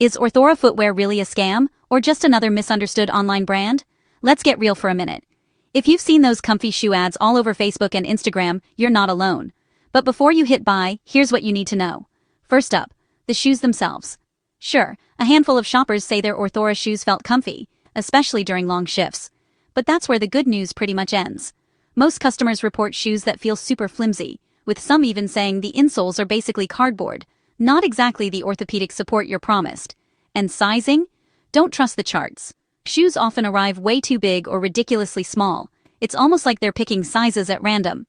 Is Orthora Footwear really a scam, or just another misunderstood online brand? Let's get real for a minute. If you've seen those comfy shoe ads all over Facebook and Instagram, you're not alone. But before you hit buy, here's what you need to know. First up, the shoes themselves. Sure, a handful of shoppers say their Orthora shoes felt comfy, especially during long shifts. But that's where the good news pretty much ends. Most customers report shoes that feel super flimsy, with some even saying the insoles are basically cardboard, not exactly the orthopedic support you're promised. And sizing? Don't trust the charts. Shoes often arrive way too big or ridiculously small. It's almost like they're picking sizes at random.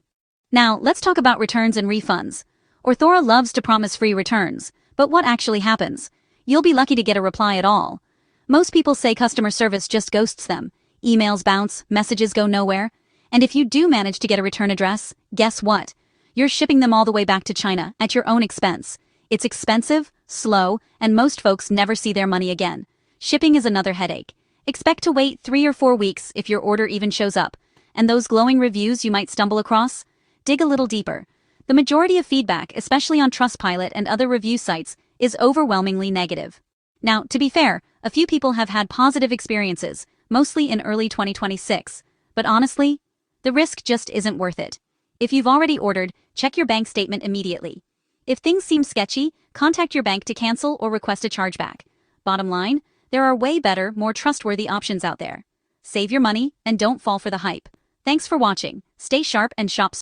Now, let's talk about returns and refunds. Orthora loves to promise free returns, but what actually happens? You'll be lucky to get a reply at all. Most people say customer service just ghosts them. Emails bounce, messages go nowhere. And if you do manage to get a return address, guess what? You're shipping them all the way back to China at your own expense. It's expensive, slow, and most folks never see their money again. Shipping is another headache. Expect to wait 3 or 4 weeks if your order even shows up. And those glowing reviews you might stumble across? Dig a little deeper. The majority of feedback, especially on Trustpilot and other review sites, is overwhelmingly negative. Now, to be fair, a few people have had positive experiences, mostly in early 2026. But honestly, the risk just isn't worth it. If you've already ordered, check your bank statement immediately. If things seem sketchy, contact your bank to cancel or request a chargeback. Bottom line, there are way better, more trustworthy options out there. Save your money and don't fall for the hype. Thanks for watching. Stay sharp and shop